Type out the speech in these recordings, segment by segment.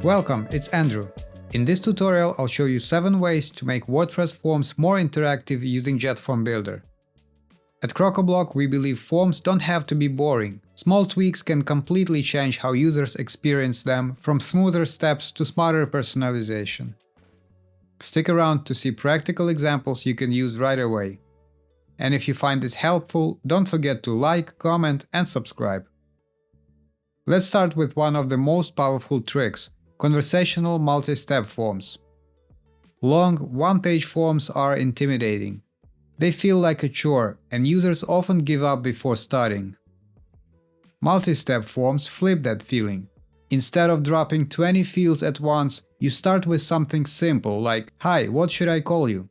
Welcome, it's Andrew. In this tutorial, I'll show you 7 ways to make WordPress forms more interactive using JetFormBuilder. At Crocoblock, we believe forms don't have to be boring. Small tweaks can completely change how users experience them, from smoother steps to smarter personalization. Stick around to see practical examples you can use right away. And if you find this helpful, don't forget to like, comment, and subscribe. Let's start with one of the most powerful tricks: conversational multi-step forms. Long, one-page forms are intimidating. They feel like a chore, and users often give up before starting. Multi-step forms flip that feeling. Instead of dropping 20 fields at once, you start with something simple like, "Hi, what should I call you?"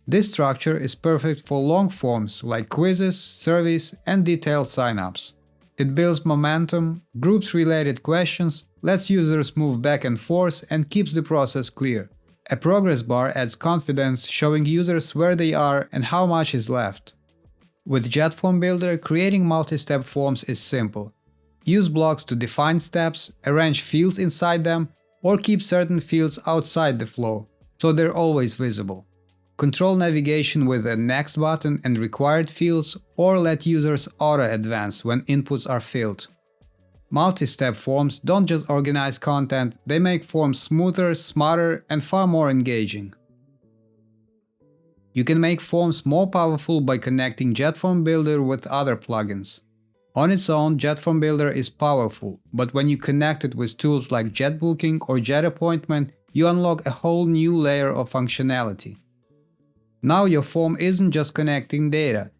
This structure is perfect for long forms like quizzes, surveys, and detailed signups. It builds momentum, groups related questions, lets users move back and forth, and keeps the process clear. A progress bar adds confidence, showing users where they are and how much is left. With JetFormBuilder, creating multi-step forms is simple. Use blocks to define steps, arrange fields inside them, or keep certain fields outside the flow, so they're always visible. Control navigation with the Next button and required fields, or let users auto-advance when inputs are filled. Multi-step forms don't just organize content, they make forms smoother, smarter, and far more engaging. You can make forms more powerful by connecting JetFormBuilder with other plugins. On its own, JetFormBuilder is powerful, but when you connect it with tools like JetBooking or JetAppointment, you unlock a whole new layer of functionality. Now your form isn't just connecting data.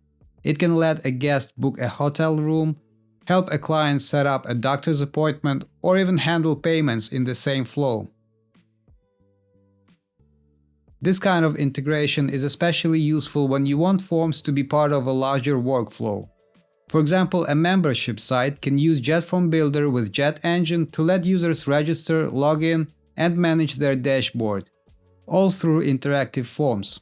It can let a guest book a hotel room, help a client set up a doctor's appointment, or even handle payments in the same flow. This kind of integration is especially useful when you want forms to be part of a larger workflow. For example, a membership site can use JetFormBuilder with JetEngine to let users register, log in, and manage their dashboard, all through interactive forms.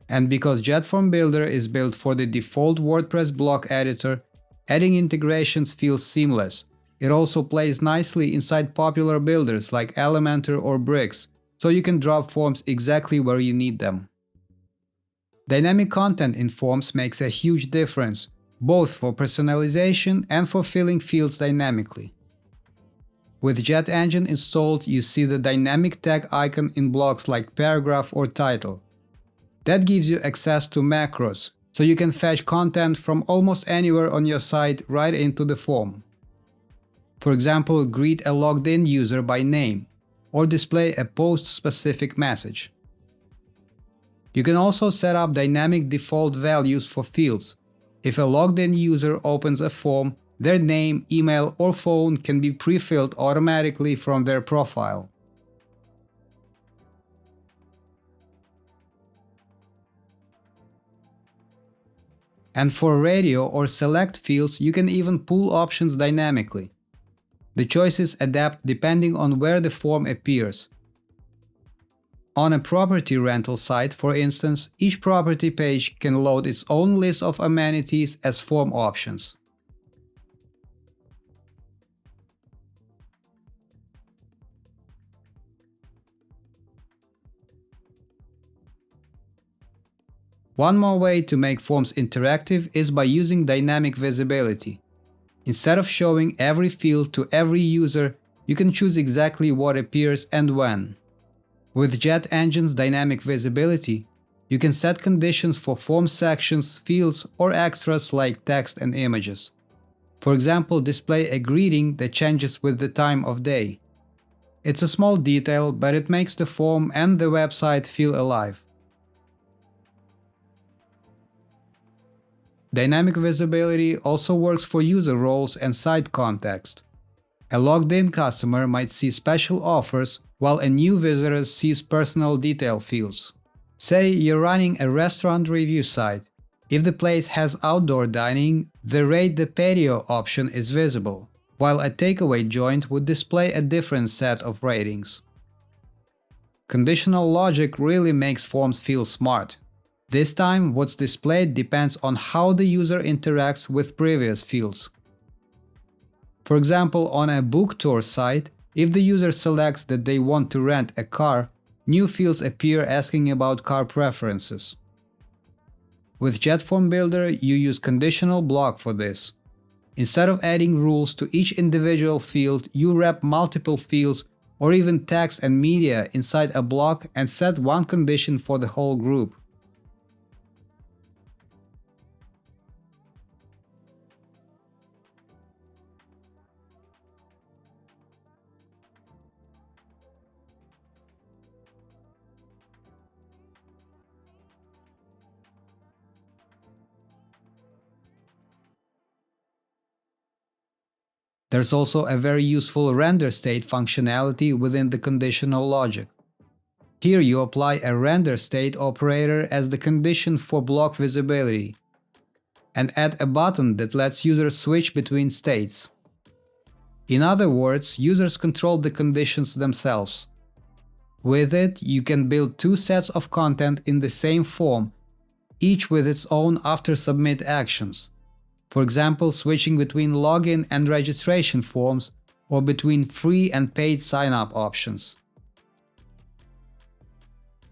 And because JetFormBuilder is built for the default WordPress block editor, adding integrations feels seamless. It also plays nicely inside popular builders like Elementor or Bricks, so you can drop forms exactly where you need them. Dynamic content in forms makes a huge difference, both for personalization and for filling fields dynamically. With JetEngine installed, you see the dynamic tag icon in blocks like paragraph or title. That gives you access to macros, so you can fetch content from almost anywhere on your site right into the form. For example, greet a logged-in user by name, or display a post-specific message. You can also set up dynamic default values for fields. If a logged-in user opens a form, their name, email, or phone can be pre-filled automatically from their profile. And for radio or select fields, you can even pull options dynamically. The choices adapt depending on where the form appears. On a property rental site, for instance, each property page can load its own list of amenities as form options. One more way to make forms interactive is by using dynamic visibility. Instead of showing every field to every user, you can choose exactly what appears and when. With JetEngine's dynamic visibility, you can set conditions for form sections, fields, or extras like text and images. For example, display a greeting that changes with the time of day. It's a small detail, but it makes the form and the website feel alive. Dynamic visibility also works for user roles and site context. A logged-in customer might see special offers, while a new visitor sees personal detail fields. Say you're running a restaurant review site. If the place has outdoor dining, the Rate the Patio option is visible, while a takeaway joint would display a different set of ratings. Conditional logic really makes forms feel smart. This time, what's displayed depends on how the user interacts with previous fields. For example, on a book tour site, If the user selects that they want to rent a car, new fields appear asking about car preferences. With JetFormBuilder, you use Conditional Block for this. Instead of adding rules to each individual field, you wrap multiple fields or even text and media inside a block and set one condition for the whole group. There's also a very useful render state functionality within the conditional logic. Here you apply a render state operator as the condition for block visibility, and add a button that lets users switch between states. In other words, users control the conditions themselves. With it, you can build two sets of content in the same form, each with its own after submit actions. For example, switching between login and registration forms, or between free and paid sign-up options.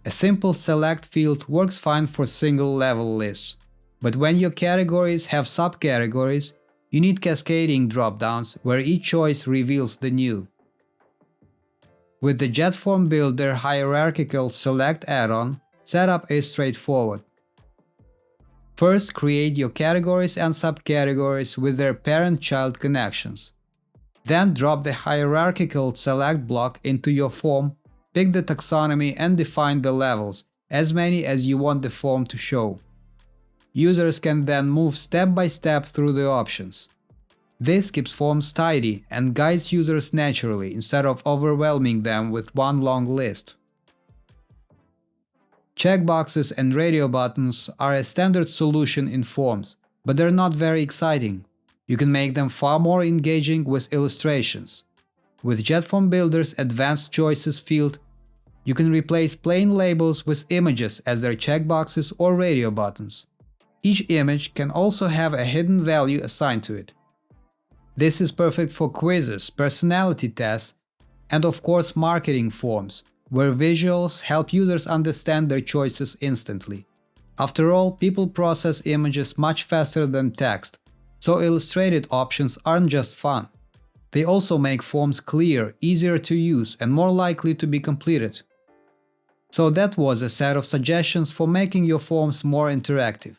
A simple select field works fine for single-level lists, but when your categories have subcategories, you need cascading dropdowns where each choice reveals the new. With the JetFormBuilder Hierarchical Select add-on, setup is straightforward. First, create your categories and subcategories with their parent-child connections. Then drop the hierarchical select block into your form, pick the taxonomy and define the levels, as many as you want the form to show. Users can then move step by step through the options. This keeps forms tidy and guides users naturally instead of overwhelming them with one long list. Checkboxes and radio buttons are a standard solution in forms, but they're not very exciting. You can make them far more engaging with illustrations. With JetFormBuilder's Advanced Choices field, you can replace plain labels with images as their checkboxes or radio buttons. Each image can also have a hidden value assigned to it. This is perfect for quizzes, personality tests, and of course marketing forms, where visuals help users understand their choices instantly. After all, people process images much faster than text, so illustrated options aren't just fun. They also make forms clear, easier to use, and more likely to be completed. So that was a set of suggestions for making your forms more interactive.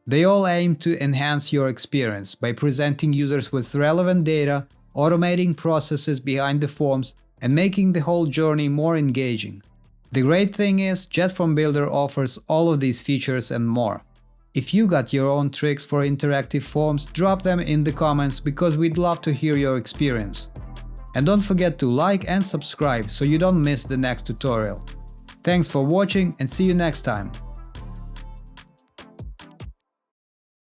They all aim to enhance your experience by presenting users with relevant data, automating processes behind the forms, and making the whole journey more engaging. The great thing is, JetFormBuilder offers all of these features and more. If you got your own tricks for interactive forms, drop them in the comments because we'd love to hear your experience. And don't forget to like and subscribe so you don't miss the next tutorial. Thanks for watching and see you next time.